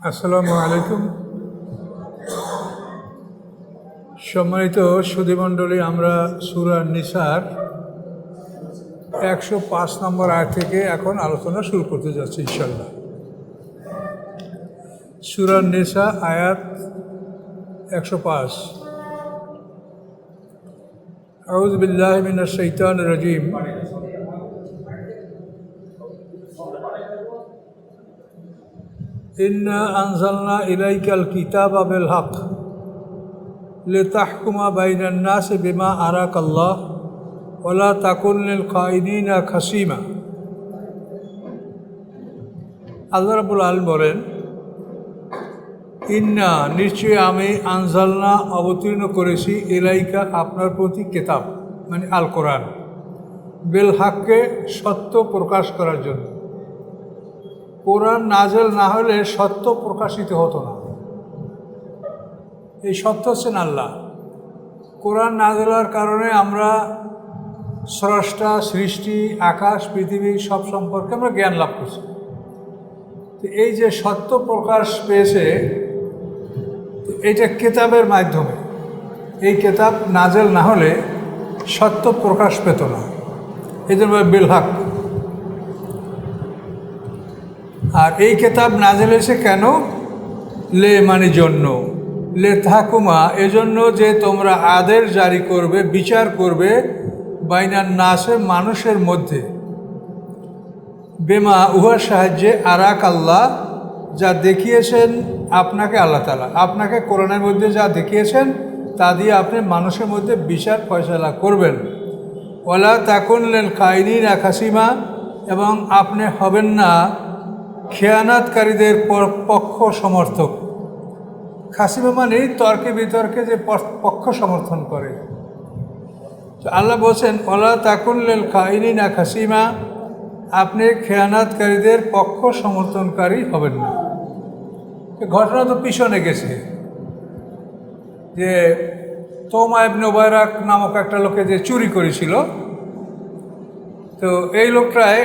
আসসালামু আলাইকুম। সম্মানিত সুধীমণ্ডলী, আমরা সূরা নিসার 105 নম্বর আয়াত থেকে এখন আলোচনা শুরু করতে যাচ্ছি ইনশাআল্লাহ। সূরা নিসা আয়াত 105। আউযু বিল্লাহি মিনাশ শাইতানির রাজীম। ইন্না আনজালনা ইলাইকাল কিতাবা বিল হক লিতাহকুমা বাইনান নাসি বিমা আরাকাল্লাহ ওয়ালা তাকুন লিল খাইনিনা খাসিমা। আল্লাহ রাব্বুল আলামিন বলেন, ইন্না নিশ্চয়ই আমি আনজালনা অবতীর্ণ করেছি ইলাইকা আপনার প্রতি কিতাব মানে আল কোরআন, বিল হককে সত্য প্রকাশ করার জন্য। কোরআন নাজেল না হলে সত্য প্রকাশিত হতো না। এই সত্য হচ্ছেন আল্লাহ। কোরআন নাজেল হওয়ার কারণে আমরা স্রষ্টা, সৃষ্টি, আকাশ, পৃথিবী সব সম্পর্কে আমরা জ্ঞান লাভ করছি। তো এই যে সত্য প্রকাশ পেয়েছে, এইটা কেতাবের মাধ্যমে। এই কেতাব নাজেল না হলে সত্য প্রকাশ পেত না। এই জন্য বিল হক। আর এই কেতাব নাজেল হয়েছে কেন? লে মানে জন্য, লে তাহকুমা এজন্য যে তোমরা আদেশ জারি করবে, বিচার করবে, বাইনান নাসে মানুষের মধ্যে, বেমা উহার সাহায্যে আরাক আল্লাহ যা দেখিয়েছেন আপনাকে আল্লাহ তাআলা, আপনাকে কোরআনের মধ্যে যা দেখিয়েছেন তা দিয়ে আপনি মানুষের মধ্যে বিচার ফয়সালা করবেন। ওয়ালা তাকুন লিল খাইনিনা খাসিমা, এবং আপনি হবেন না খেয়ানাতকারীদের পক্ষ সমর্থক। খাসিমা মানে তর্কে বিতর্কে যে পক্ষ সমর্থন করে। তো আল্লাহ বলছেন, ওয়ালা তাকুন লিল খাইনিনা খাসিমা, আপনি খেয়ানাতকারীদের পক্ষ সমর্থনকারী হবেন না। ঘটনা তো পিছনে গেছে যে তোমা ইবনে উবাইরাক নামক একটা লোকে যে চুরি করেছিল। তো এই লোকটায়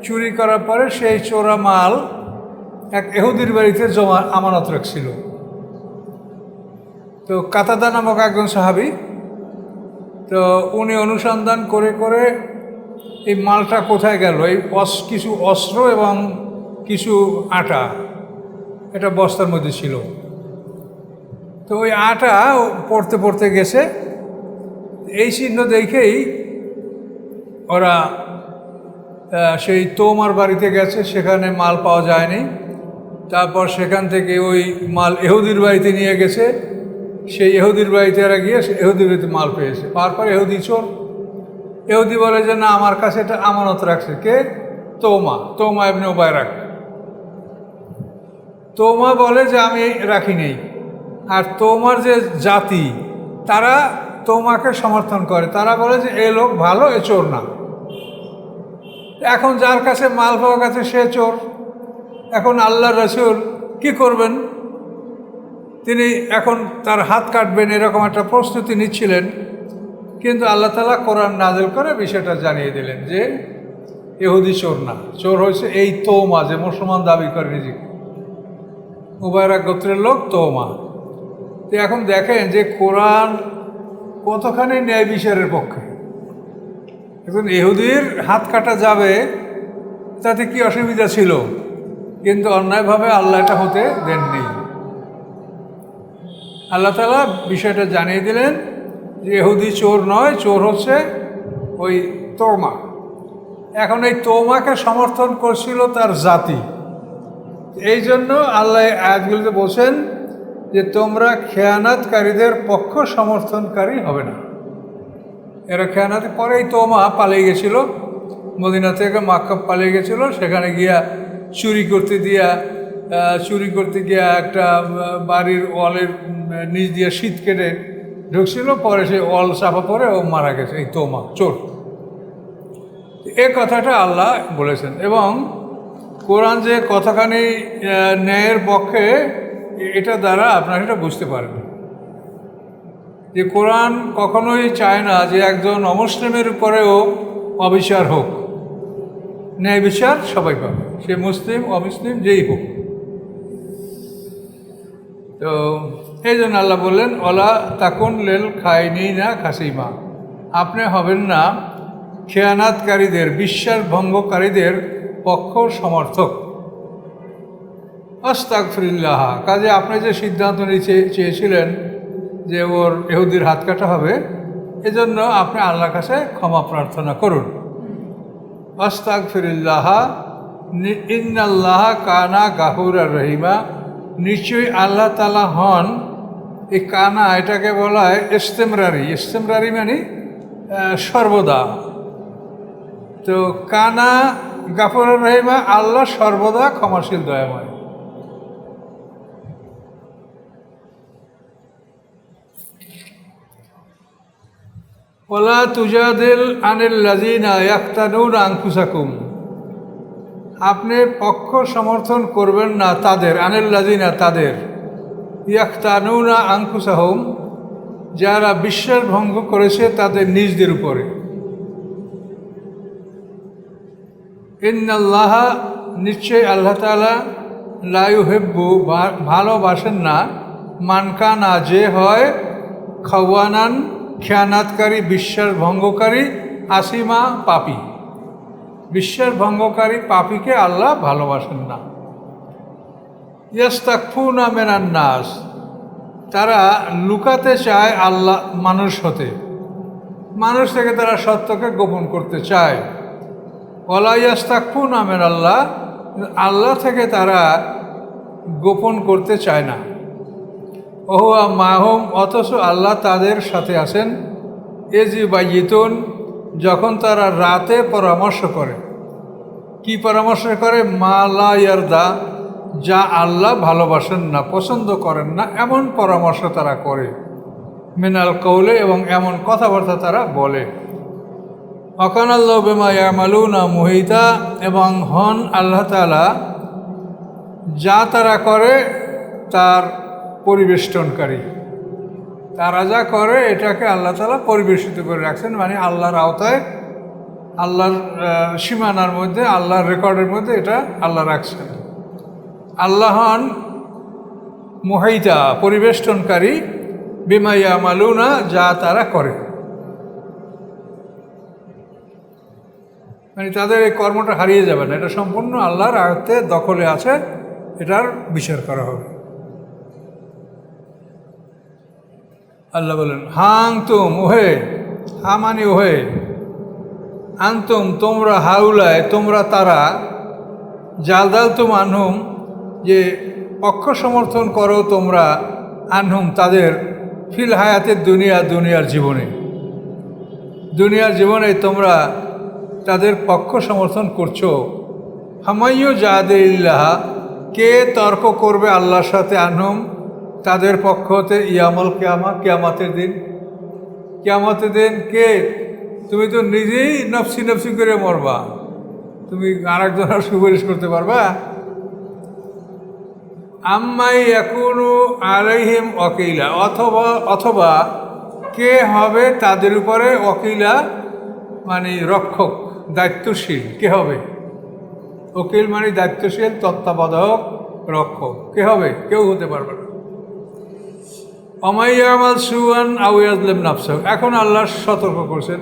চুরি করার পরে সেই চোরা মাল এক ইহুদির বাড়িতে জমা আমানত রাখছিল। তো কাতাদা নামক একজন সাহাবী, তো উনি অনুসন্ধান করে করে এই মালটা কোথায় গেল, এই কিছু অস্ত্র এবং কিছু আটা এটা বস্তার মধ্যে ছিল। তো ওই আটা পড়তে পড়তে গেছে। এই চিহ্ন দেখেই ওরা সেই তোমার বাড়িতে গেছে, সেখানে মাল পাওয়া যায়নি। তারপর সেখান থেকে ওই মাল ইহুদির বাড়িতে নিয়ে গেছে। সেই ইহুদির বাড়িতে এরা গিয়ে ইহুদির বাড়িতে মাল পেয়েছে। পাওয়ার পর ইহুদি চোর। ইহুদি বলে যে না, আমার কাছে এটা আমানত রাখছে কে? তোমা ইবনে উবাইরাক। তোমা বলে যে আমি রাখি নেই। আর তোমার যে জাতি, তারা তোমাকে সমর্থন করে। তারা বলে যে এ লোক ভালো, এ চোর না। এখন যার কাছে মাল পাওয়া গেছে সে চোর। এখন আল্লাহ রসুল কি করবেন? তিনি এখন তার হাত কাটবেন এরকম একটা প্রস্তুতি নিচ্ছিলেন। কিন্তু আল্লাহ তাআলা কোরআন নাযিল করে বিষয়টা জানিয়ে দিলেন যে ইহুদি চোর না, চোর হয়েছে এই তোমা, যে মুসলমান দাবি করে নিজেকে, উবাইরাক গোত্রের লোক তোমা। তো এখন দেখেন যে কোরআন কতখানি ন্যায় বিচারের পক্ষে। এখন ইহুদির হাত কাটা যাবে, তাতে কি অসুবিধা ছিল? কিন্তু অন্যায়ভাবে আল্লাহ এটা হতে দেননি। আল্লাহ তাআলা বিষয়টা জানিয়ে দিলেন যে ইহুদি চোর নয়, চোর হচ্ছে ওই তোমা। এখন এই তোমাকে সমর্থন করছিল তার জাতি। এই জন্য আল্লাহ আয়াতগুলিতে বলছেন যে তোমরা খেয়ানাতকারীদের পক্ষ সমর্থনকারী হবে না। এরা খেয়ানাতে পরে এই তোমা পালিয়ে গেছিল, মদিনা থেকে মক্কা পালিয়ে গেছিল। সেখানে গিয়া চুরি করতে গিয়া একটা বাড়ির ওয়ালের নিচ দিয়ে শীত কেটে ঢুকছিল। পরে সেই ওয়াল চাপা পড়ে ও মারা গেছে, এই তোমা চোর। এ কথাটা আল্লাহ বলেছেন। এবং কোরআন যে কতখানি ন্যায়ের পক্ষে, এটা দ্বারা আপনারা এটা বুঝতে পারেন যে কোরআন কখনোই চায় না যে একজন অমুসলিমের উপরেও অবিচার হোক। ন্যায় বিচার সবাই পাবে, সে মুসলিম অমুসলিম যেই হোক। তো এই জন্য আল্লাহ বললেন ওলা তাকুন লেল খাইনি না খাসিমা, আপনি হবেন না খেয়ানাতকারীদের, বিশ্বাস ভঙ্গকারীদের পক্ষ সমর্থক। আস্তাগফিরুল্লাহ, কাজে আপনি যে সিদ্ধান্ত নিতে চেয়েছিলেন যে ওর ইহুদির হাত কাটা হবে, এজন্য আপনি আল্লাহর কাছে ক্ষমা প্রার্থনা করুন। আস্তাগফিরুল্লাহ ইন্নাল্লাহ কানা গাফুরার রহিমা, নিশ্চয়ই আল্লাহ তাআলা হন, এই কানা এটাকে বলা হয় ইস্তেমরারি। ইস্তেমরারি মানে সর্বদা। তো কানা গাফুরার রহিমা, আল্লাহ সর্বদা ক্ষমাশীল দয়াময়। ওয়ালা তুজাদিল আনিল লাযিনা ইয়াক্তানুনা আনফুসাকুম, আপনি পক্ষ সমর্থন করবেন না তাদের, আনিল লাযিনা তাদের, ইয়াক্তানুনা আনফুসাহুম যারা বিশ্বাস ভঙ্গ করেছে তাদের নিজদের উপরে। ইন্নাল্লাহা, নিশ্চয় আল্লাহ তাআলা, লা ইউহিব্বু ভালোবাসেন না, মানকানা যে হয়, খাওয়ানান খেয়ানাতকারী, বিশ্বাস ভঙ্গকারী, আসিমা পাপী। বিশ্বাস ভঙ্গকারী পাপীকে আল্লাহ ভালোবাসেন না। ইয়াস্তাকফুনা মিনান নাস, তারা লুকাতে চায় আল্লাহ মানুষ হতে, মানুষ থেকে তারা সত্যকে গোপন করতে চায়। ওয়ালা ইয়াস্তাকফুনা মিনাল্লাহ, আল্লাহ থেকে তারা গোপন করতে চায় না। ওহুয়া মাহুম, অথচ আল্লাহ তাদের সাথে আছেন। এজি বাইতুন, যখন তারা রাতে পরামর্শ করে। কি পরামর্শ করে? মা লা ইয়ারদা, যা আল্লাহ ভালোবাসেন না, পছন্দ করেন না, এমন পরামর্শ তারা করে। মিনাল কৌলে, এবং এমন কথাবার্তা তারা বলে। অকানাল্লাহ বিমা ইয়ামালুনা মুহিতা, এবং হন আল্লাহ তাআলা যা তারা করে তার পরিবেষ্টনকারী। তারা যা করে এটাকে আল্লাহ তাআলা পরিবেষ্টিত করে রাখছেন, মানে আল্লাহর আওতায়, আল্লাহর সীমানার মধ্যে, আল্লাহর রেকর্ডের মধ্যে এটা আল্লাহ রাখছেন। আল্লাহ হন মুহাইতা, পরিবেষ্টনকারী, বিমা ইয়ামালুনা, যা তারা করে। মানে তাদের এই কর্মটা হারিয়ে যাবে না, এটা সম্পূর্ণ আল্লাহর আয়ত্তে দখলে আছে, এটার বিচার করা হবে। আল্লাহ বলেন হাংতুম, ওহে, হা মানে ওহে, আনতুম তোমরা, হাউলায় তোমরা তারা, জালদাল তুম আনহুম যে পক্ষ সমর্থন করো তোমরা, আনহুম তাদের, ফিল হায়াতের দুনিয়া, দুনিয়ার জীবনে, দুনিয়ার জীবনে তোমরা তাদের পক্ষ সমর্থন করছো। হামাইয়ু জাদিল্লাহ, কে তর্ক করবে আল্লাহর সাথে, আনহুম তাদের পক্ষ হতে, ইয়ামল কিয়ামা, কিয়ামতের দিন। কিয়ামতের দিন কে? তুমি তো নিজেই নফসি নফসি করে মরবা, তুমি আরেকজনের সুপারিশ করতে পারবা? আম্মাই ইয়াকুনু আলাইহিম ওয়াকিলা, অথবা কে হবে তাদের উপরে ওয়াকিলা, মানে রক্ষক, দায়িত্বশীল কে হবে? ওকিল মানে দায়িত্বশীল, তত্ত্বাবধায়ক, রক্ষক কে হবে? কেউ হতে পারবে না। অমাইয়ামাল সুয়ান আউ ইয়াজলিম নাফসাহু, এখন আল্লাহ সতর্ক করছেন,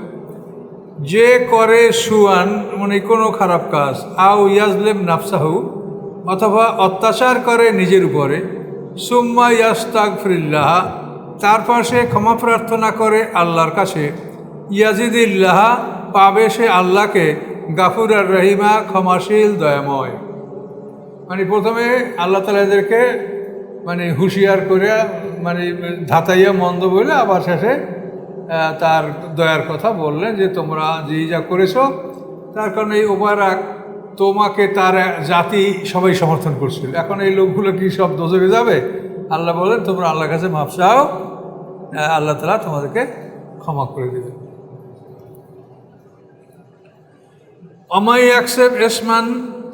যে করে সুয়ান মানে কোনো খারাপ কাজ, আউ ইয়াজলিম নাফসাহু অথবা অত্যাচার করে নিজের উপরে, সুম্মা ইয়াস্তাগফিরুল্লাহ তারপর সে ক্ষমা প্রার্থনা করে আল্লাহর কাছে, ইয়াজিদিল্লাহ পাবে সে আল্লাহকে, গাফুর আর রহিমা ক্ষমাশীল দয়াময়। মানে প্রথমে আল্লাহ তাআলা এদেরকে মানে হুঁশিয়ার করে মানে ধাতাইয়া মন্দ বলে, আবার শেষে তার দয়ার কথা বললেন যে তোমরা যেই যা করেছো তার কারণে এই ওবারাক তোমাকে তার জাতি সবাই সমর্থন করছিল, এখন এই লোকগুলো কি সব দোজখে যাবে? আল্লাহ বলেন তোমরা আল্লাহর কাছে মাফ চাও, আল্লাহ তাআলা তোমাদেরকে ক্ষমা করে দেবেন। অমাই ইয়াকসেব ইসমান,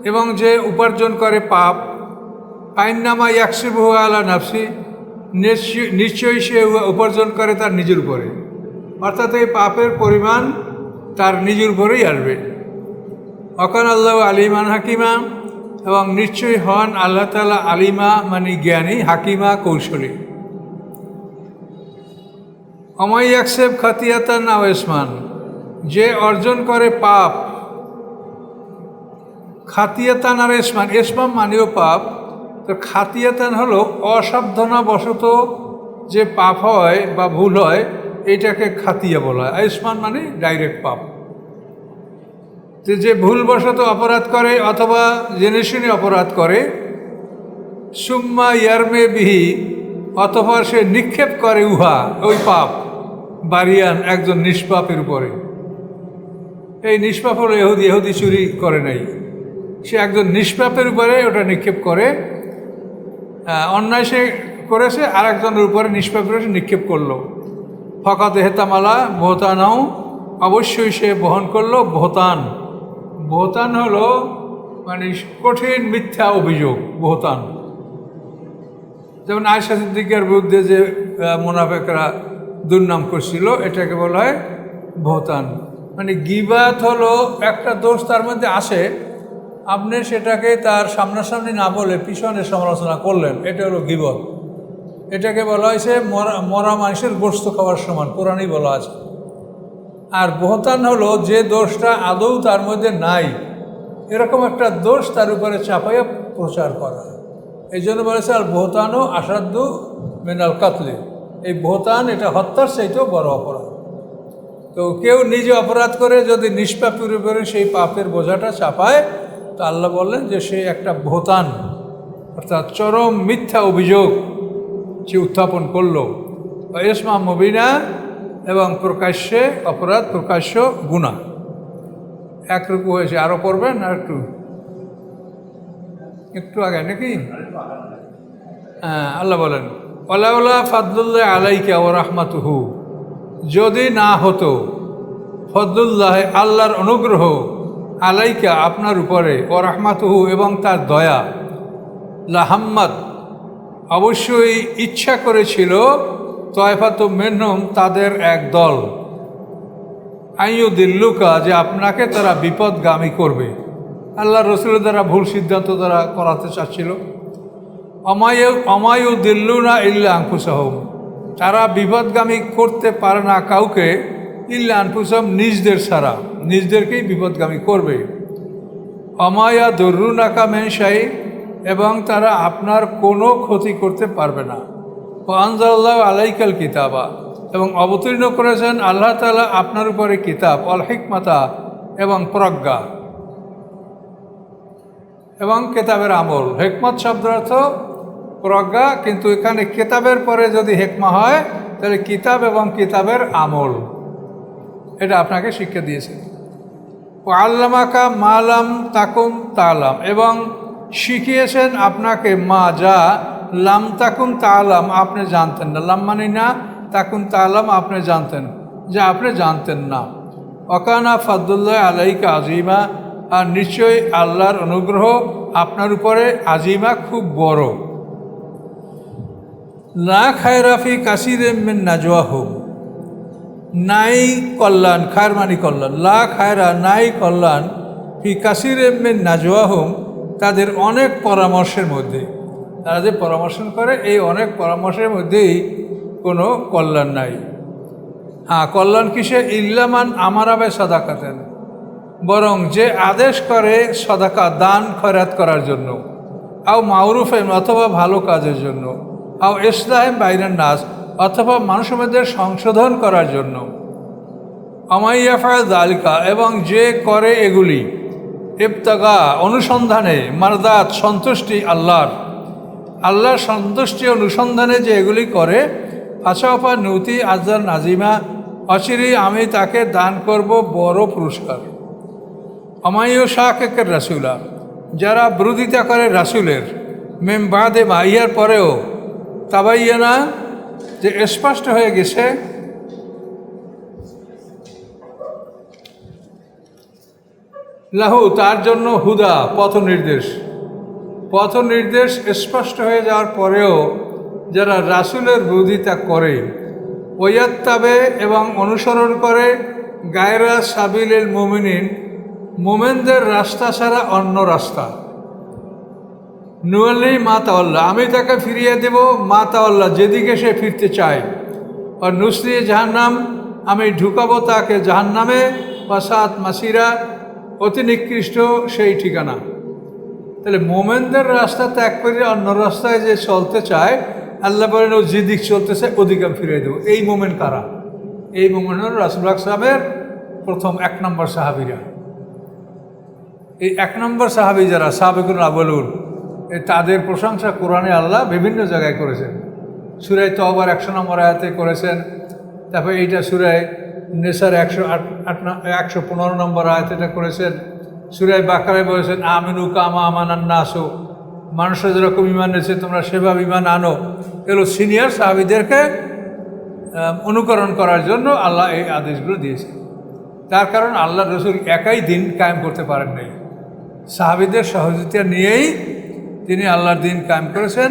এবং যে উপার্জন করে পাপ, আইননামা ইয়াকসিবহু আলা নাফসি, নিশ্চয়ই সে উপার্জন করে তার নিজের উপরে, অর্থাৎ এই পাপের পরিমাণ তার নিজের উপরেই আসবে। অকান আল্লাহ আলিমান হাকিমা, এবং নিশ্চয়ই হন আল্লাহ তাআলা আলিমা মানে জ্ঞানী, হাকিমা কৌশলী। অমাই ইয়াকসেব খাতিয়াতান আও ইসমান, যে অর্জন করে পাপ, খাতিয়াতান আর ইসমান, ইসমান মানেও পাপ, তো খাতিয়াতান হলো অসাবধানবশত যে পাপ হয় বা ভুল হয় এইটাকে খাতিয়া বলা হয়। ইসমান মানে ডাইরেক্ট পাপ। যে ভুলবশত অপরাধ করে অথবা জেনে শুনে অপরাধ করে, সুম্মা ইয়ারমে বিহি, অথবা সে নিক্ষেপ করে উহা ওই পাপ বারিয়ান একজন নিষ্পাপের উপরে। এই নিষ্পাপ হলো ইহুদি, ইহুদি চুরি করে নাই, সে একজন নিষ্পাপের উপরে ওটা নিক্ষেপ করে। অন্যায় সে করেছে আর একজনের উপরে নিষ্পাপের নিক্ষেপ করলো। ফকাত হেতামালা বহতানাও, অবশ্যই সে বহন করলো বহতান। বহতান হলো মানে কঠিন মিথ্যা অভিযোগ, বহতান। যেমন আয়েশা সিদ্দিকার বিরুদ্ধে যে মুনাফিকরা দুর্নাম করছিল, এটাকে বলা হয় বহতান। মানে গীবাত হলো একটা দোষ তার মধ্যে আসে, আপনি সেটাকে তার সামনাসামনি না বলে পিছনে সমালোচনা করলেন, এটা হলো গীবত। এটাকে বলা হয়েছে মরা মানুষের গোশত খাওয়ার সমান, কোরআনেই বলা আছে। আর বহতান হলো যে দোষটা আদৌ তার মধ্যে নাই, এরকম একটা দোষ তার উপরে চাপাইয়া প্রচার করা। এই জন্য বলেছে আর বহতানও আসাধ্য মিনাল কাতলে, এই বহতান এটা হত্যার চাইতেও বড় অপরাধ। তো কেউ নিজে অপরাধ করে যদি নিষ্পাপের উপরে সেই পাপের বোঝাটা চাপায়, তো আল্লাহ বললেন যে সে একটা বহতান, অর্থাৎ চরম মিথ্যা অভিযোগ সে উত্থাপন করলো। ইসমা মুবিনা, এবং প্রকাশ্যে অপরাধ, প্রকাশ্য গুনাহ। একরূপ হয়েছে। আরও করবেন আর একটু আগে নাকি? হ্যাঁ, আল্লাহ বলেন ওয়ালাউলা ফাদলুল্লাহ আলাইকা ওয়া রাহমাতুহু, যদি না হতো ফদলুল্লাহ আল্লাহর অনুগ্রহ, আলাইকা আপনার উপরে, ও রাহমাতুহু এবং তার দয়া, লাহাম্মাদ অবশ্যই ইচ্ছা করেছিল, তয়ফাতু মিনহুম তাদের এক দল, আইয়ুদিল্লুকা যে আপনাকে তারা বিপদগামী করবে। আল্লাহ রসুলের দ্বারা ভুল সিদ্ধান্ত তারা করাতে চাচ্ছিল। অমায়ুদিল্লুনা ইল্লা আনফুসাহুম, তারা বিপদগামী করতে পারে না কাউকে, ইল্লা আনফুসাহুম নিজদের ছাড়া, নিজদেরকেই বিপদগামী করবে। অমায়া দর্রুনাকা মেনশাই, এবং তারা আপনার কোনো ক্ষতি করতে পারবে না। আনজাল্লাহু আলাইকাল কিতাবা, এবং অবতীর্ণ করেছেন আল্লাহ তাআলা আপনার উপরে কিতাব, অল হিকমাতা এবং প্রজ্ঞা এবং কেতাবের আমল। হেকমত শব্দের অর্থ প্রজ্ঞা, কিন্তু এখানে কেতাবের পরে যদি হেকমা হয় তাহলে কিতাব এবং কিতাবের আমল, এটা আপনাকে শিক্ষা দিয়েছে। ও আল্লামাকা মালাম তাকুম তালাম, এবং শিখিয়েছেন আপনাকে মা যা লাম তাকুম তালাম আপনি জানতেন না। লাম মানে না, তাকুম তালাম আপনি জানতেন, যা আপনি জানতেন না। ওয়াকানা ফাদলুল্লাহ আলাইকা আজিমা, আর নিশ্চয়ই আল্লাহর অনুগ্রহ আপনার উপরে আজিমা, খুব বড়। লা খায়রাফি কাসিরিম মিন নাজওয়াহুম, নাই কল্যাণ, খায়ের মানি কল্যাণ, লা খায়রা নাই কল্যাণ, ফি কাসিরিম মিন নাজওয়াহুম তাদের অনেক পরামর্শের মধ্যে, তারা যে পরামর্শ করে এই অনেক পরামর্শের মধ্যেই কোনো কল্যাণ নাই। হ্যাঁ, কল্যাণ কিসে? ইল্লামান আমারাবে সাদাকাতেন, বরং যে আদেশ করে সদাকা দান খয়রাত করার জন্য, আও মাউরুফেম অথবা ভালো কাজের জন্য, আও ইসলাহেম বাইরের নাস অথবা মানুষের মধ্যে সংশোধন করার জন্য। আমাইয়াফা দালিকা, এবং যে করে এগুলি, ইবতাগা অনুসন্ধানে, মারদাত সন্তুষ্টি আল্লাহর, আল্লাহর সন্তুষ্টি অনুসন্ধানে যে এগুলি করে, আশাফা নৌতি আজার নাজিমা অচিরেই আমি তাকে দান করব বড় পুরস্কার। আমায়ু শাকের রাসুলা, যারা বিরোধিতা করে রাসুলের, মেম বাদে মা ইহার পরেও, তাবাইয়ানা যে স্পষ্ট হয়ে গেছে, লাহু তার জন্য হুদা পথ নির্দেশ, পথ নির্দেশ স্পষ্ট হয়ে যাওয়ার পরেও যারা রাসুলের বিরোধিতা করে, ওয়াত্তাবে এবং অনুসরণ করে, গায়রা সাবিলিল মুমিনিন মোমেনদের রাস্তা ছাড়া অন্য রাস্তা, নুয়াল্লি মা তাওয়াল্লা, আমি তাকে ফিরিয়ে দেব মা তাওয়াল্লা, যেদিকে সে ফিরতে চায়। আর নুসরি জাহান্নাম, আমি ঢুকাবো তাকে জাহান্নামে, ওয়াসাত মাসিরা, অতি নিকৃষ্ট সেই ঠিকানা। তাহলে মোমেনদের রাস্তা ত্যাগ করে অন্য রাস্তায় যে চলতে চায়, আল্লাহ বলেন ও যেদিক চলতেছে ওদিকে আমি ফিরিয়ে দেবো। এই মোমেন কারা? এই মোমেন হল রাসূলুল্লাহ সাহেবের প্রথম 1 নম্বর সাহাবীরা। এই 1 নম্বর সাহাবী যারা সাহাবিকুল আউয়ালুন, তাদের প্রশংসা কোরআনে আল্লাহ বিভিন্ন জায়গায় করেছেন। সূরা তাওবার 100 নম্বর আয়াতে করেছেন, তারপরে এইটা সূরা নিসার 115 নম্বর আয়াতে এটা করেছেন। সূরা বাকারায় বলেছেন আমিনু কামা আমানান নাসু, মানুষরা যেরকম ঈমান এনেছে তোমরা সেভাবে ঈমান আনো। এগুলো সিনিয়র সাহাবীদেরকে অনুকরণ করার জন্য আল্লাহ এই আদেশগুলো দিয়েছে। তার কারণ আল্লাহ রসুল একাই দিন কায়েম করতে পারেন নাই, সাহাবীদের সহযোগিতা নিয়েই তিনি আল্লাহর দিন কায়েম করেছেন।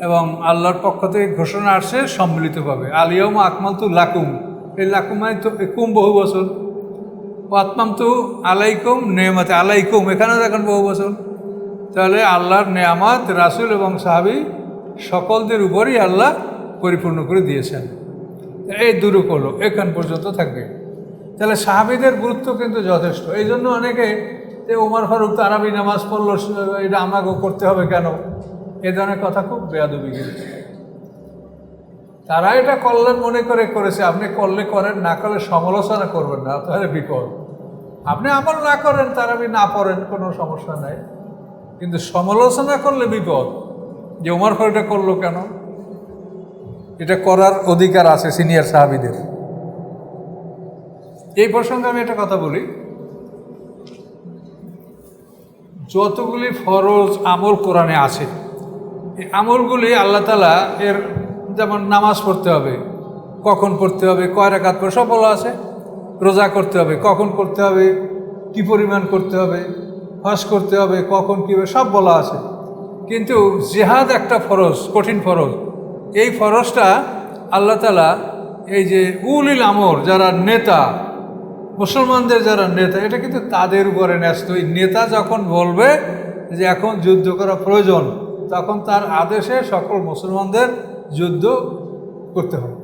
এবং আল্লাহর পক্ষ থেকে ঘোষণা আসছে সম্মিলিতভাবে, আলিয়াউমা আকমালতু লাকুম, এই লাকুম মানে তো কুম বহু বছর, ও আতমামতু আলাইকুম নেয়ামাতে আলাইকুম, এখানে দেখেন বহু বছর। তাহলে আল্লাহর নেয়ামাত রাসূল এবং সাহাবী সকলদের উপরই আল্লাহ পরিপূর্ণ করে দিয়েছেন। এই দুরূপ হলো এখান পর্যন্ত থাকবে। তাহলে সাহাবীদের গুরুত্ব কিন্তু যথেষ্ট। এই জন্য অনেকে যে ওমর ফারুক তারাবি নামাজ পড়লো, এটা আমাকেও করতে হবে কেন, এ ধরনের কথা খুব বেয়াদবি কিন্তু। তারা এটা কল্যাণ মনে করে করেছে, আপনি করলে করেন, না করলে সমালোচনা করবেন না, তাহলে বিপদ। আপনি আমল না করেন, তারাবি না পড়েন, কোনো সমস্যা নাই, কিন্তু সমালোচনা করলে বিপদ। যে ওমর ফারুক এটা করলো কেন, এটা করার অধিকার আছে সিনিয়র সাহাবীদের। এই প্রসঙ্গে আমি একটা কথা বলি, যতগুলি ফরজ আমল কোরআনে আছে, এই আমলগুলি আল্লাহ তাআলা এর, যেমন নামাজ পড়তে হবে, কখন পড়তে হবে, কয় রাকাত পড়ে সব বলা আছে। রোজা করতে হবে, কখন করতে হবে, কি পরিমাণ করতে হবে, হজ করতে হবে, কখন কীভাবে, সব বলা আছে। কিন্তু জিহাদ একটা ফরজ, কঠিন ফরজ। এই ফরজটা আল্লাহ তাআলা এই যে উলিল আমর, যারা নেতা, মুসলমানদের যারা নেতা, এটা কিন্তু তাদের উপরে ন্যস্ত। এই নেতা যখন বলবে যে এখন যুদ্ধ করা প্রয়োজন, তখন তার আদেশে সকল মুসলমানদের যুদ্ধ করতে হবে।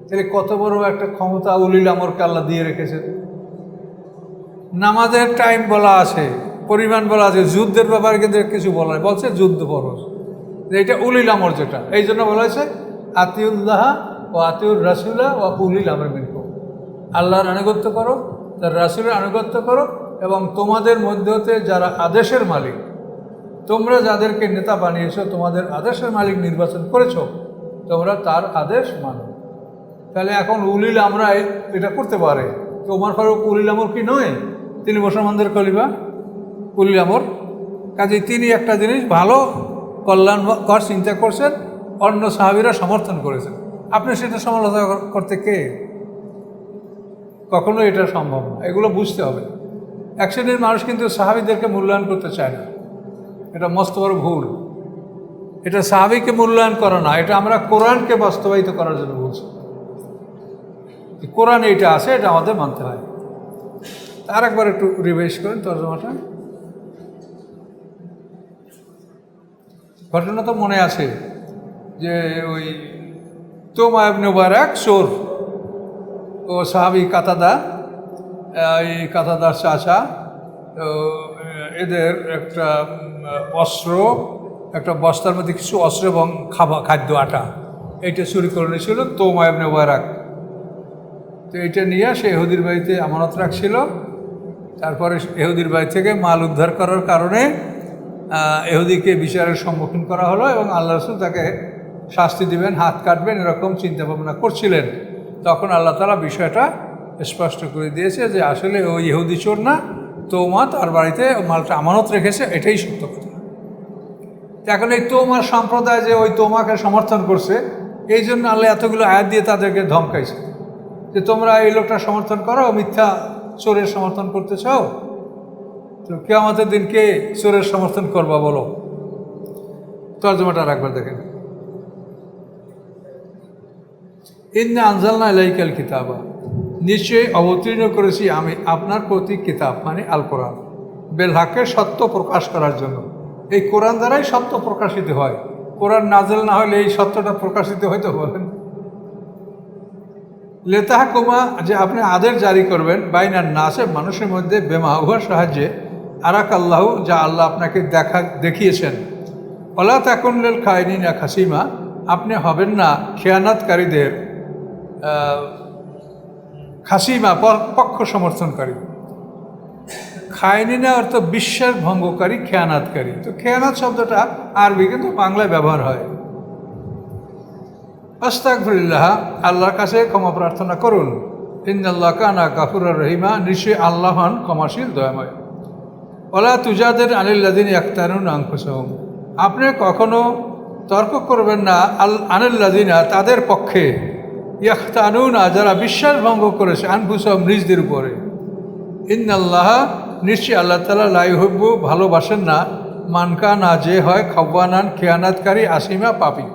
তাহলে কত বড় একটা ক্ষমতা উলিল আমরকে আল্লাহ দিয়ে রেখেছে। নামাজের টাইম বলা আছে, পরিমাণ বলা আছে, যুদ্ধের ব্যাপারে কিন্তু কিছু বলা হয়, বলছে যুদ্ধ ফরজ, এটা উলিল আমর যেটা, এই জন্য বলা হয়েছে আতিউল্লাহ ও আতিউর রাসূলা ও উলিল আমর মিনকুম, আল্লাহর আনুগত্য করো, তার রাসূলের আনুগত্য করো, এবং তোমাদের মধ্যে হতে যারা আদেশের মালিক, তোমরা যাদেরকে নেতা বানিয়েছো, তোমাদের আদেশের মালিক নির্বাচন করেছো, তোমরা তার আদেশ মানো। তাহলে এখন উলিল আমরা এটা করতে পারে, তো ওমর ফারুক উলিল আমর কি নয়? তিনি মুসলমানদের খলিফা, উলিল আমর। কাজে তিনি একটা জিনিস ভালো কল্যাণকর চিন্তা করছেন, অন্য সাহাবীরা সমর্থন করেছেন, আপনি সেটা সমালোচনা করতে কে? কখনো এটা সম্ভব না। এগুলো বুঝতে হবে। এক শ্রেণীর মানুষ কিন্তু সাহাবীদেরকে মূল্যায়ন করতে চায় না, এটা মস্ত বড় ভুল। এটা সাহাবীকে মূল্যায়ন করা না, এটা আমরা কোরআনকে বাস্তবায়িত করার জন্য বলছি। কোরআন এইটা আছে, এটা আমাদের মানতে হয়। আর একবার একটু রিভাইজ করেন তর্জমাটা। ঘটনা তো মনে আছে যে ওই তোমা ইবনে মুবারক চোর, ও সাহাবী কাতাদা, এই কাতাদার চাচা, এদের একটা অস্ত্র, একটা বস্তার মধ্যে কিছু অস্ত্র এবং খাদ্য আটা, এইটা চুরি করে নিয়েছিল তোমা ইবনে মুবারক। তো এইটা নিয়ে সে ইহুদির বাড়িতে আমানত রাখছিল। তারপরে ইহুদির বাড়ি থেকে মাল উদ্ধার করার কারণে ইহুদিকে বিচারের সম্মুখীন করা হলো, এবং আল্লাহ রাসূল তাকে শাস্তি দিবেন, হাত কাটবেন, এরকম চিন্তা ভাবনা করছিলেন। তখন আল্লাহ তাআলা বিষয়টা স্পষ্ট করে দিয়েছে যে আসলে ওই ইহুদি চোর না, তোমা তার বাড়িতে মালটা আমানত রেখেছে, এটাই সত্য কথা। এখন এই তোমার সম্প্রদায় যে ওই তোমাকে সমর্থন করছে, এই জন্য আল্লাহ এতগুলো আয়াত দিয়ে তাদেরকে ধমকাইছে যে তোমরা এই লোকটা সমর্থন করো, মিথ্যা চোরের সমর্থন করতে চাও, তো কিয়ামতের দিন কে চোরের সমর্থন করবা বলো? তর্জমাটা একবার দেখেন। ইন্না আনজালনা ইলাইকাল কিতাবা, নিশ্চয়ই অবতীর্ণ করেছি আমি আপনার প্রতি কিতাব, মানে আল কোরআন, বেল হাকের সত্য প্রকাশ করার জন্য। এই কোরআন দ্বারাই সত্য প্রকাশিত হয়। কোরআন নাজেল না হলে এই সত্যটা প্রকাশিত হয়তো বলেন। লেতাহকুমা, যে আপনি আদেশ জারি করবেন, বাইনার নাসে, মানুষের মধ্যে, বেমাহুয়ার সাহায্যে, আরাক আল্লাহ, যা আল্লাহ আপনাকে দেখিয়েছেন। ওলা তাকুনলেল খায়নিনা খাসিমা, আপনি হবেন না খেয়ানাতকারীদের খাসিমা, পক্ষ সমর্থনকারী। খায়নিনা অর্থ বিশ্বাস ভঙ্গকারী, খেয়ানাতকারী। তো খেয়ানাত শব্দটা আরবি, কিন্তু বাংলায় ব্যবহার হয়। আস্তাগফিরুল্লাহ, আল্লাহর কাছে ক্ষমা প্রার্থনা করুন। ইন্নাল্লাহ কানা গাফুরুর রহিমা, নিশ্চয়ই আল্লাহ হন ক্ষমাশীল, দয়াময়। ওলা তুজাদের আনিল্লাযিনা ইয়াখতানুনা আনফুসাহুম, আপনি কখনো তর্ক করবেন না আনিল্লাযিনা, তাদের পক্ষে, ইয়াখতানুনা, যারা বিশ্বাস ভঙ্গ করেছে, আনফুসাহুম, নিজদের উপরে। ইন্নাল্লাহ, নিশ্চয়ই আল্লাহ তাআলা লা ইউহিব্বু, ভালোবাসেন না, মানকানা, যে হয় খাওয়ানান, খেয়ানাতকারী, আসিমা, পাপী।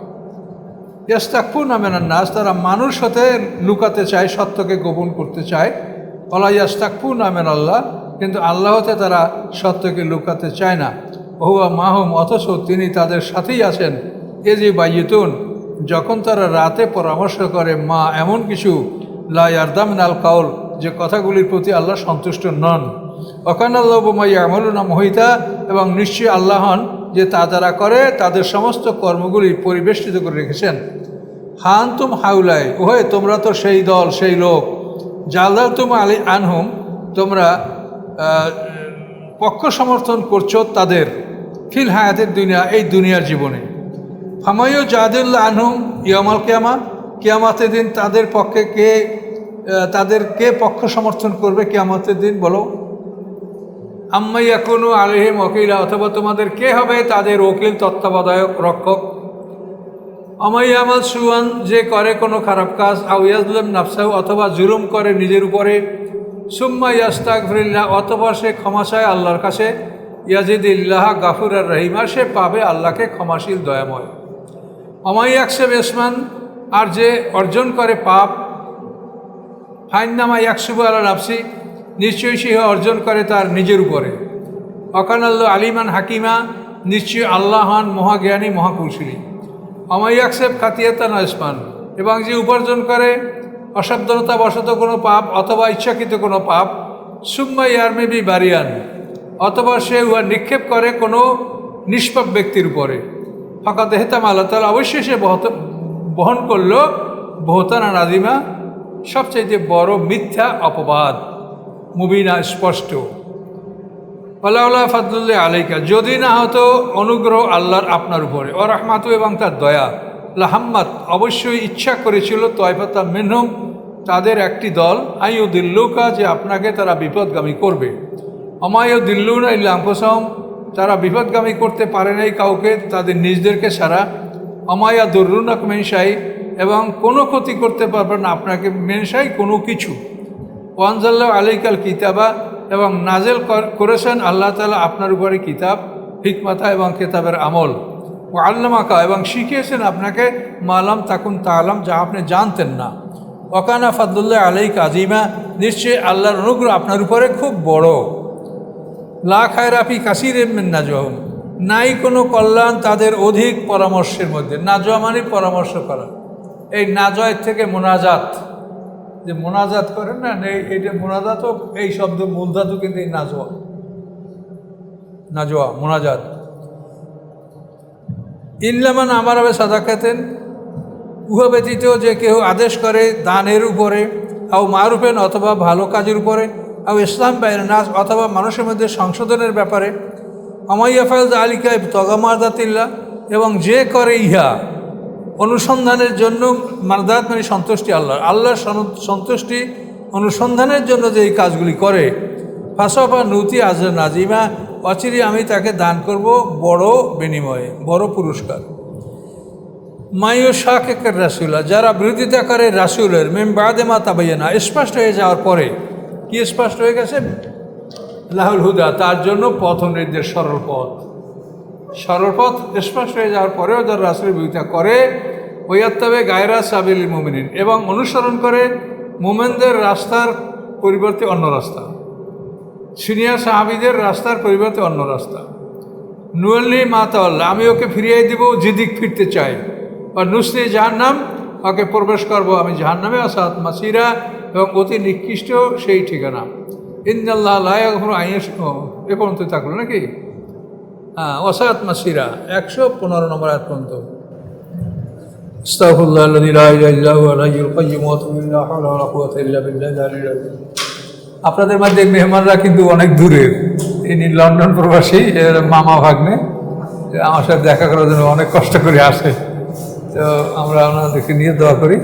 ইয়াস্তাকফুনা মিনান নাস, তারা মানুষ হতে লুকাতে চায়, সত্যকে গোপন করতে চায়। ওয়ালা ইয়াস্তাকফুনা মিনাল্লাহ, কিন্তু আল্লাহ হতে তারা সত্যকে লুকাতে চায় না। ওহুয়া মাহুম, অথচ তিনি তাদের সাথেই আছেন। এজি বাইয়ুতুন, যখন তারা রাতে পরামর্শ করে, মা, এমন কিছু, লা ইয়ারদা মিনাল কাউল, যে কথাগুলির প্রতি আল্লাহ সন্তুষ্ট নন। ওয়াকানাল্লাহু বিমা ইয়ামালুনা মুহিতা, এবং নিশ্চয়ই আল্লাহ হন, যে তা যারা করে তাদের সমস্ত কর্মগুলি পরিবেষ্টিত করে রেখেছেন। হান্তুম হাউলাই, ওহে তোমরা তো সেই দল, সেই লোক, জালালতুম আলী আনহুম, তোমরা পক্ষ সমর্থন করছো তাদের, ফিল হায়াতের দুনিয়া, এই দুনিয়ার জীবনে। ফামায়ু জাদুল্লাহ আনহুম ইয়ামাল কিয়ামা, কিয়ামতের দিন তাদের পক্ষে কে পক্ষ সমর্থন করবে কিয়ামতের দিন, বলো। আম্মা ইয়াকুনু আলাইহিম ওয়াকিলা, অথবা তোমাদের কে হবে তাদের ওকিল, তত্ত্বাবধায়ক, রক্ষক। আমাইয়ামাল সুয়ান, যে করে কোনো খারাপ কাজ, আউ ইয়াজলিম নাফসাহু, অথবা জুলুম করে নিজের উপরে, সুম্মা ইয়াস্তাগফিরুল্লাহ, অথবা সে ক্ষমা চায় আল্লাহর কাছে, ইয়াজিদিল্লাহ গাফুরার রহিমা, সে পাবে আল্লাহকে ক্ষমাশীল, দয়াময়। আমাইয়াকসেব ইসমান, আর যে অর্জন করে পাপ, ফাইন্নামা ইয়াকসুবু আলা নাফসি, নিশ্চয়ই সে অর্জন করে তার নিজের উপরে। অকানাল্লাহ আলিমান হাকিমা, নিশ্চয়ই আল্লাহ হন মহাজ্ঞানী, মহাকৌশলী। আমাইয়াকসেব খাতিয়াতান ইসমান, এবং যে উপার্জন করে অসাবধানতা বশত কোনো পাপ, অথবা ইচ্ছাকৃত কোনো পাপ, সুম্মা ইয়ারমিবি বারিয়ান, অথবা সে উহা নিক্ষেপ করে কোনো নিষ্পাপ ব্যক্তির উপরে, ফাকাদ হেতাম আল্লাহ তাআলা, অবশ্যই সে বহন করল বহতানা নাজিমা, সবচাইতে বড় মিথ্যা অপবাদ, মুবিনা, স্পষ্ট। আল্লাহ ফাদলুল্লাহ আলাইকা, যদি না হতো অনুগ্রহ আল্লাহর আপনার উপরে, ও রাহমাতু, এবং তার দয়া, লাহাম্মাত, অবশ্যই ইচ্ছা করেছিল, তয়ফাতা মিনহুম, তাদের একটি দল, আইয়ুদিল্লুকা, যে আপনাকে তারা বিপদগামী করবে। আমায়ুদিল্লুনা ইল্লা আনফুসাহুম, তারা বিপদগামী করতে পারে নাই কাউকে, তাদের নিজদেরকে ছাড়া। আমায়াদুররুনাক মিন শাই, এবং কোনো ক্ষতি করতে পারবে না আপনাকে, মিন শাই, কোনো কিছু। ওয়ানজাল্লাহু আলাইকাল কিতাবা, এবং নাজেল করেছেন আল্লাহ তাআলা আপনার উপরে কিতাব, হিকমাতা, এবং কিতাবের আমল। ও আল্লামাকা, এবং শিখিয়েছেন আপনাকে, মালাম তাকুন তাআলাম, যা আপনি জানতেন না। ওয়াকানা ফাদলুল্লাহ আলাইকা আজিমা, নিশ্চয়ই আল্লাহর অনুগ্রহ আপনার উপরে খুব বড়। লা খায়রা ফি কাসীরিম মিন নাজওয়াহুম, নাই কোনো কল্যাণ তাদের অধিক পরামর্শের মধ্যে। নাজওয়া মানে পরামর্শ করা, এই নাজওয়ার থেকে মোনাজাত, যে মোনাজাত করেন না, এইটা মোনাজাতও, এই শব্দ মূল ধাতু কিন্তু এই নাজওয়া মোনাজাত। ইল্লামান আমার হবে সাদাকাতেন, উহা ব্যতীত যে কেউ আদেশ করে দানের উপরে, আও মারুফেন, অথবা ভালো কাজের উপরে, আও ইসলাম বাইরে নাস, অথবা মানুষের মধ্যে সংশোধনের ব্যাপারে। আমাইয়াফাল আলিকা তগামাদাতিল্লাহ, এবং যে করে ইহা অনুসন্ধানের জন্য, মারদাত মানে সন্তুষ্টি, আল্লাহর সন্তুষ্টি অনুসন্ধানের জন্য যে এই কাজগুলি করে, ফাসফা নুতি আজর নাজিমা, অচিরে আমি তাকে দান করব বড় বিনিময়ে, বড় পুরস্কার। মায়ু শাকের রাসুল্লাহ, যারা বিরোধিতা করে রাসুলের, মেম বাদেমা তাবাইয়ানা, স্পষ্ট হয়ে যাওয়ার পরে, কি স্পষ্ট হয়ে গেছে, লাহুল হুদা, তার জন্য পথ নির্দেশ, সরল পথ স্পষ্ট হয়ে যাওয়ার পরেও যারা রাসূলের বিরোধিতা করে, ওয়াত্তাবে গায়রা সাবিল মুমিনিন, এবং অনুসরণ করে মুমিনদের রাস্তার পরিবর্তে অন্য রাস্তা, সিনিয়র সাহাবীদের রাস্তার পরিবর্তে অন্য রাস্তা। নুয়াল্লি মাতাল্লাহ, আমি ওকে ফিরিয়ে দিব যেদিক ফিরতে চাই, বা নুসলি জাহান্নাম, ওকে প্রবেশ করবো আমি জাহান্নামে, আসাত মাসিরা, এবং অতি নিকৃষ্ট সেই ঠিকানা। ইন্নাল্লাহ লা ইয়াগফিরু আন ইউশরাকা, এ পর্যন্ত থাকলো নাকি? হ্যাঁ, ওয়াসাত মাসিরা 115 নম্বর আয়াত পর্যন্ত। আস্তাগফিরুল্লাহ আল্লাযী লা ইলাহা ইল্লা হুয়াল হাইয়ুল কাইয়্যুম ওয়া আতুবু ইলাইহি, লা হাওলা ওয়া লা কুওয়াতা ইল্লা বিল্লাহিল আলিয়্যিল আযীম। আপনাদের মধ্যে মেহমানরা কিন্তু অনেক দূরের, ইনি লন্ডন প্রবাসী, এর মামা ভাগ্নে, আমার সাথে দেখা করার জন্য অনেক কষ্ট করে আসে। তো আমরা ওনাদেরকে নিয়ে দোয়া করি।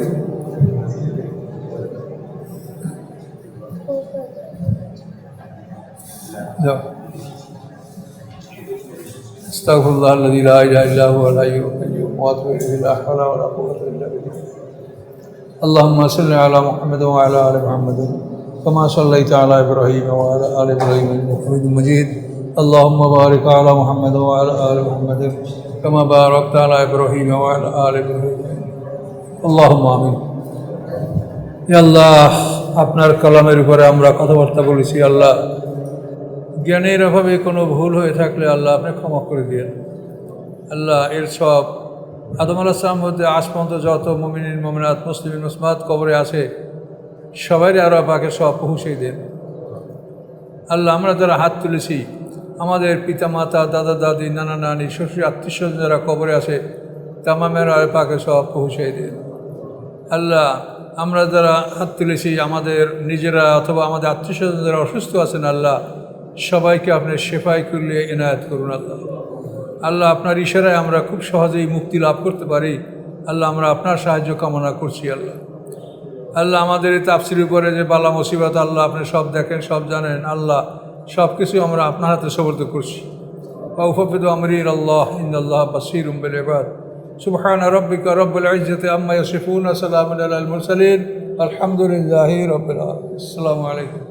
আস্তাগফিরুল্লাহ আল্লাযী লা ইলাহা ইল্লা হুয়াল হাইয়ুল কাইয়্যুম ওয়া আতুবু ইলাইহি, লা হাওলা ওয়া লা কুওয়াতা ইল্লা বিল্লাহ। আল্লাহুম্মা সাল্লি আলা মুহাম্মাদ ওয়া আলা আলি মুহাম্মাদ কামা সাল্লাইতা আলা ইব্রাহিম ওয়া আলা আলি ইব্রাহিম ইন্নাকা হামিদুম মাজিদ। আল্লাহুম্মা বারিক আলা মুহাম্মাদ ওয়া আলা আলি মুহাম্মাদ কামা বারাকতা আলা ইব্রাহিম ওয়া আলা আলি ইব্রাহিম। আল্লাহুম্মা আমিন। ইয়া আল্লাহ, আপনার কালামের উপরে আমরা কথাবার্তা বলেছি, আল্লাহ জ্ঞানের অভাবে কোনো ভুল হয়ে থাকলে আল্লাহ আপনি ক্ষমা করে দিয়েন। আল্লাহ এর সব আদম আলাইহিস সালাম মধ্যে আজ পর্যন্ত যত মুমিনিন মুমিনাত মুসলিমিন মুসলিমাত কবরে আছে সবাই আরো পাকে সব পৌঁছে দেন। আল্লাহ আমরা যারা হাত তুলেছি, আমাদের পিতা মাতা, দাদা দাদি, নানা নানি, শ্বশুর আত্মীয় স্বজন যারা কবরে আছে তামামের আরো পাকে সব পৌঁছে দেন। আল্লাহ আমরা যারা হাত তুলেছি, আমাদের নিজেরা অথবা আমাদের আত্মীয় স্বজন যারা অসুস্থ আছেন, আল্লাহ সবাইকে আপনি শেফাই করলে এনায়েত করুন। আল্লাহ আল্লাহ আপনার ইশারায় আমরা খুব সহজেই মুক্তি লাভ করতে পারি। আল্লাহ আমরা আপনার সাহায্য কামনা করছি। আল্লাহ আল্লাহ আমাদের এই তাফসীরের উপরে যে বালা মুসিবত, আল্লাহ আপনি সব দেখেন, সব জানেন। আল্লাহ সব কিছু আমরা আপনার হাতে সুপর্দ করছি। ওয়া উফাফিদু আমরি ইলাল্লাহ ইন্নাল্লাহ বাসীরুম বিল ইবাদ। সুবহানা রাব্বিকা রাব্বিল ইজ্জাতি আম্মা ইয়াসিফুন, সালামুন আলাল মুরসালিন, আলহামদুলিল্লাহি রাব্বিল আলামিন। আসসালামু আলাইকুম।